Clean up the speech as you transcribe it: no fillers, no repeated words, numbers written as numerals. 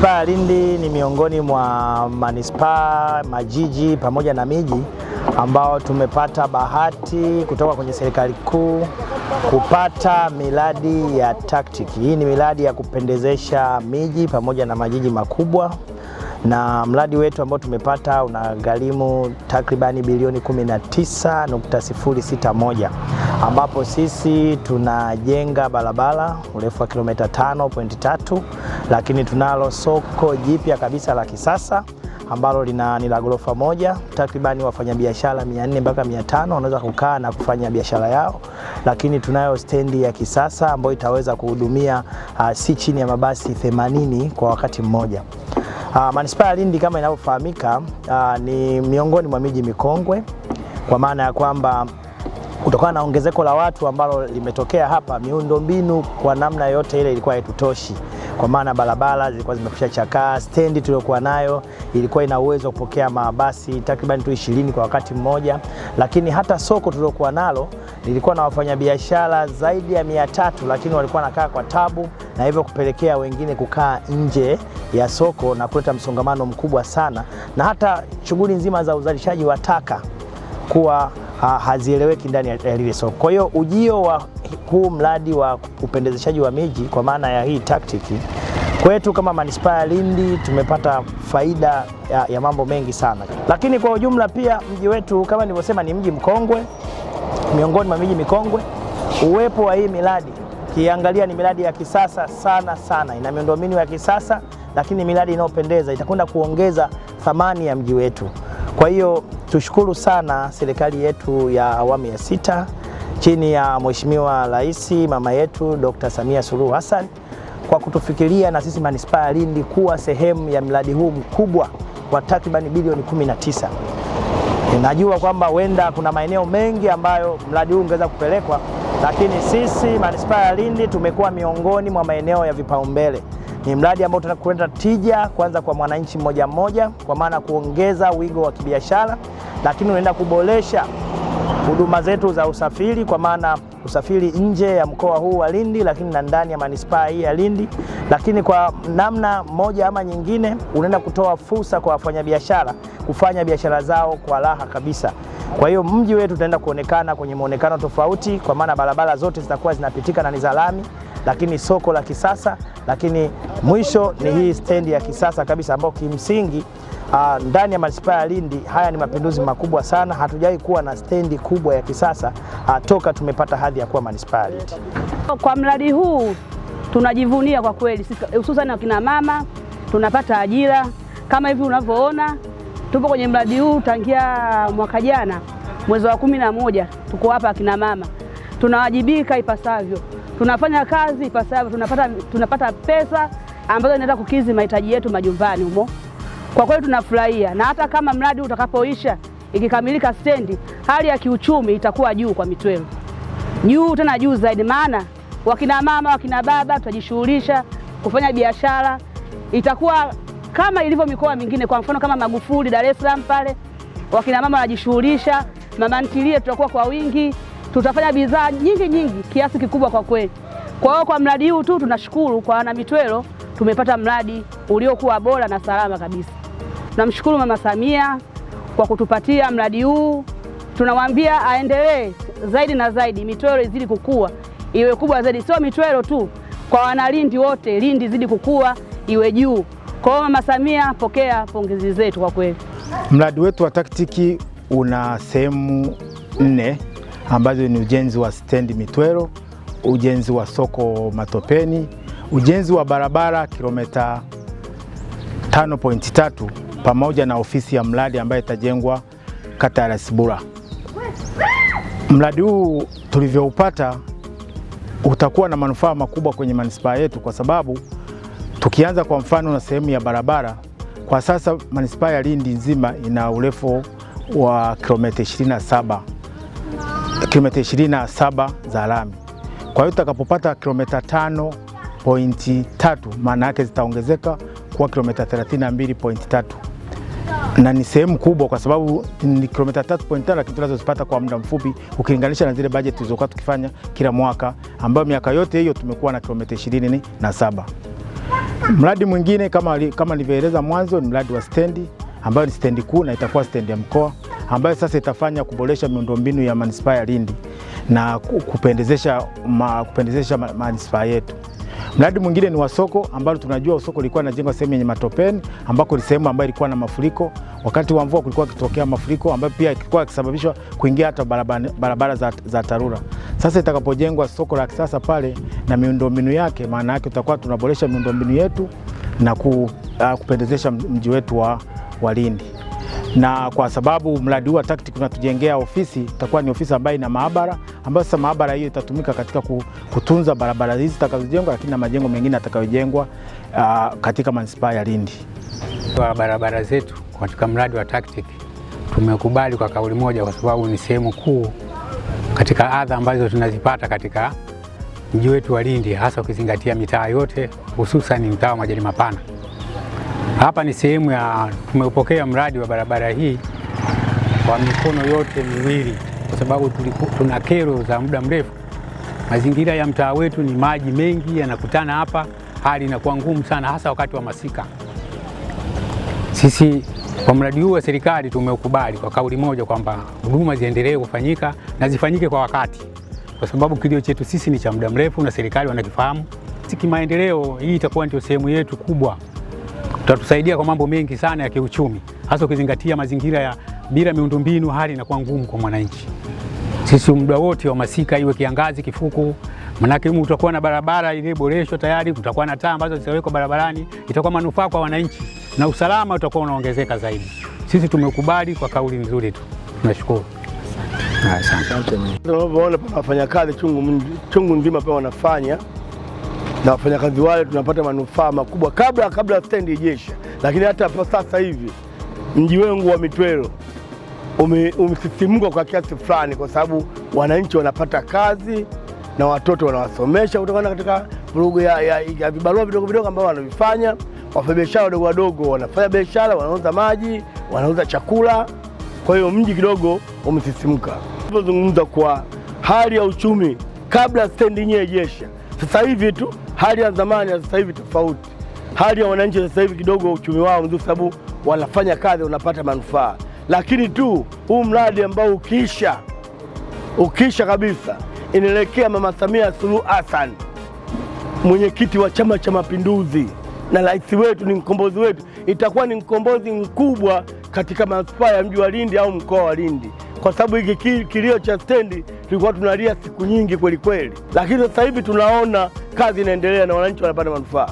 Manispaa ya Lindi ni miongoni mwa manispaa, majiji pamoja na miji ambao tumepata bahati kutoka kwenye serikali kuu kupata miradi ya TACTIC. Hii ni miradi ya kupendezesha miji pamoja na majiji makubwa, na mradi wetu ambao tumepata unagharimu takribani bilioni 19.061, ambapo sisi tunajenga barabara urefu wa kilomita 5.3, lakini tunalo soko jipya kabisa la kisasa ambalo ni la ghorofa moja. Takribani wafanyabiashara 400 mpaka 500 wanaweza kukaa na kufanya biashara yao, lakini tunayo stendi ya kisasa ambayo itaweza kuhudumia si chini ya mabasi 80 kwa wakati mmoja. Manispaa ya Lindi kama inavyofahamika ni miongoni mwa miji mikongwe, kwa maana ya kwamba kutokana na ongezeko la watu ambalo limetokea hapa, miundombinu kwa namna yote ile ilikuwa haitutoshi, kwa maana barabara zilikuwa zimekwisha chakaa. Stendi tuliyokuwa nayo ilikuwa ina uwezo wa kupokea mabasi takriban 20 kwa wakati mmoja, lakini hata soko tuliyokuwa nalo lilikuwa na wafanyabiashara zaidi ya 300, lakini walikuwa nakaa kwa tabu, na hivyo kupelekea wengine kukaa nje ya soko na kuleta msongamano mkubwa sana, na hata shughuli nzima za uzalishaji wa taka kuwa hazieleweki ndani ya lile soko. Kwa hiyo ujio wa huu mradi wa upendezeshaji wa miji kwa maana ya hii TACTIC, kwetu kama manispaa ya Lindi tumepata faida ya mambo mengi sana. Lakini kwa ujumla pia mji wetu kama nilivyosema ni mji mkongwe, miongoni mwa miji mikongwe. Uwepo wa hii miradi kiangalia ni miradi ya kisasa sana, ina miundombinu ya kisasa, lakini miradi inayopendeza itakwenda kuongeza thamani ya mji wetu. Kwa hiyo tushukuru sana serikali yetu ya awamu ya 6 chini ya Mheshimiwa Rais mama yetu Dr. Samia Suluhu Hassan kwa kutufikiria na sisi manispaa ya Lindi kuwa sehemu ya mradi huu mkubwa wa takriban bilioni 19. Najua kwamba huenda kuna maeneo mengi ambayo mradi huu ungeweza kupelekwa, lakini sisi manispaa ya Lindi tumekuwa miongoni mwa maeneo ya vipaumbele. Ni mradi ambao tunakwenda tija kwanza kwa mwananchi mmoja mmoja, kwa maana kuongeza wigo wa kibiashara, lakini unaenda kuboresha huduma zetu za usafiri, kwa maana usafiri nje ya mkoa huu wa Lindi, lakini na ndani ya manispaa hii ya Lindi. Lakini kwa namna moja ama nyingine unaenda kutoa fursa kwa wafanyabiashara kufanya biashara zao kwa raha kabisa. Kwa hiyo mji wetu utaenda kuonekana kwenye muonekano tofauti, kwa maana barabara zote zitakuwa zinapitika na ni za lami, lakini soko la kisasa, lakini mwisho ni hii stendi ya kisasa kabisa ambayo kimsingi ndani ya manispaa ya Lindi haya ni mapinduzi makubwa sana. Hatujawahi kuwa na stendi kubwa ya kisasa toka tumepata hadhi ya kuwa manispaa ya Lindi. Kwa mradi huu tunajivunia kwa kweli, hususan wakina mama tunapata ajira kama hivi unavyoona. Tupo kwenye mradi huu tangia mwaka jana mwezi wa 11, tuko hapa akina mama, tunawajibika ipasavyo, tunafanya kazi ipasavyo, tunapata pesa ambazo inaenda kukidhi mahitaji yetu majumbani humo. Kwa kweli tunafurahia, na hata kama mradi utakapoisha ikikamilika stendi, hali ya kiuchumi itakuwa juu kwa Mitwero, juu tena juu zaidi, maana wakina mama wakina baba tutajishughulisha kufanya biashara, itakuwa kama ilivyo mikoa mingine. Kwa mfano kama Magufuli Dar es Salaam pale wakina mama wanajishughulisha, mama ntilie tutakuwa kwa wingi, tutafanya bidhaa nyingi kiasi kikubwa kwa kweli. Kwa hiyo kwa mradi huu tu tunashukuru kwa wana Mitwero, tumepata mradi uliokuwa bora na salama kabisa. Tunamshukuru Mama Samia kwa kutupatia mradi huu, tunamwambia aendelee zaidi na zaidi, Mitwero izidi kukua, iwe kubwa zaidi, sio Mitwero tu, kwa wana Lindi wote, Lindi izidi kukua, iwe juu. Kwa hiyo Mama Samia, pokea pongezi zetu kwa kweli. Mradi wetu wa TACTIC una sehemu 4 ambazo ni ujenzi wa stendi Mitwero, ujenzi wa soko Matopeni, ujenzi wa barabara kilomita 5.3 pamoja na ofisi ya mradi ambayo itajengwa kata ya Rasibura. Mradi huu tulivyoupata utakuwa na manufaa makubwa kwenye manispaa yetu, kwa sababu tukianza kwa mfano na sehemu ya barabara, kwa sasa manispaa ya Lindi nzima ina urefu wa kilomita 27 za lami. Kwa hiyo tutakapopata kilomita 5.3 maana yake zitaongezeka kuwa kilomita 32.3, na ni sehemu kubwa kwa sababu ni kilomita 3.5, lakini tunazozipata kwa muda mfupi ukilinganisha na zile bajeti tulizokuwa tukifanya kila mwaka, ambayo miaka yote hiyo tumekuwa na kilomita 27. Mradi mwingine kama nilivyoeleza mwanzo ni mradi wa stendi, ambayo ni stendi kuu na itakuwa stendi ya mkoa, ambayo sasa itafanya kuboresha miundombinu ya manispaa ya Lindi na kupendezesha manispaa yetu. Mradi mwingine ni wa soko, ambalo tunajua soko lilikuwa linajengwa sehemu yenye matopeni, ambako ni sehemu ambayo ilikuwa na mafuriko. Wakati wa mvua kulikuwa kitokea mafuriko ambayo pia ilikuwa ikisababishwa kuingia hata barabara za TARURA. Sasa itakapojengwa soko la kisasa pale na miundombinu yake, maana yake tutakuwa tunaboresha miundombinu yetu na kupendezesha mji wetu wa Lindi. Na kwa sababu mradi huu wa TACTIC unatujengea ofisi, itakuwa ni ofisi ambayo ina maabara, ambayo sasa maabara hiyo itatumika katika kutunza barabara hizi zitakazojengwa, lakini na majengo mengine yatakayojengwa katika manispaa ya Lindi. Kwa barabara zetu katika mradi wa TACTIC tumekubali kwa kauli moja, kwa sababu ni sehemu kuu katika adha ambazo tunazipata katika mji wetu wa Lindi, hasa ukizingatia mitaa yote, hususan mtaa wa Majani Mapana. Hapa ni sehemu ya tumeupokea mradi wa barabara hii kwa mikono yote miwili, kwa sababu tuna kero za muda mrefu. Mazingira ya mtaa wetu ni maji mengi yanakutana hapa, hali inakuwa ngumu sana, hasa wakati wa masika. Sisi kwa mradi huu wa serikali tumeukubali kwa kauli moja kwamba huduma ziendelee kufanyika na zifanyike kwa wakati, kwa sababu kilio chetu sisi ni cha muda mrefu na serikali wanakifahamu. Kimaendeleo hii itakuwa ndio sehemu yetu kubwa, tutatusaidia kwa mambo mengi sana ya kiuchumi, hasa ukizingatia mazingira ya bila miundombinu hali inakuwa ngumu kwa mwananchi. Sisi muda wote wa masika, iwe kiangazi, kifuku, manake utakuwa na barabara iliyoboreshwa tayari, kutakuwa na taa ambazo zitawekwa barabarani, itakuwa manufaa kwa wananchi na usalama utakuwa unaongezeka zaidi. Sisi tumekubali kwa kauli nzuri tu. Tunashukuru. Asante. Tunavyoona wafanyakazi chungu nzima pia wanafanya, na wafanyakazi wale tunapata manufaa makubwa kabla stendi ijesha. Lakini hata sasa hivi mji wangu wa Mitwero umesisimuka kwa kiasi fulani, kwa sababu wananchi wanapata kazi na watoto wanawasomesha kutokana katika vurugu ya vibarua vidogo vidogo ambao wanavifanya. Wafanyabiashara wadogo wadogo wanafanya biashara, wanauza maji, wanauza chakula. Kwa hiyo mji kidogo umesisimuka. Tunazungumza kwa hali ya uchumi kabla stendi yenyewe ijesha. Sasa hivi tu hali ya zamani na sasa hivi tofauti. Hali ya wananchi sasa hivi kidogo uchumi wao ndio, sababu wanafanya kazi, wanapata manufaa. Lakini tu huu mradi ambao ukisha kabisa, inaelekea Mama Samia Suluhu Hassan, mwenyekiti wa Chama cha Mapinduzi na rais wetu, ni mkombozi wetu. Itakuwa ni mkombozi mkubwa katika manispaa ya mji wa Lindi au mkoa wa Lindi, kwa sababu hiki kilio cha stendi tulikuwa tunalia siku nyingi kweli kweli, lakini sasa hivi tunaona kazi inaendelea na wananchi wanapata manufaa.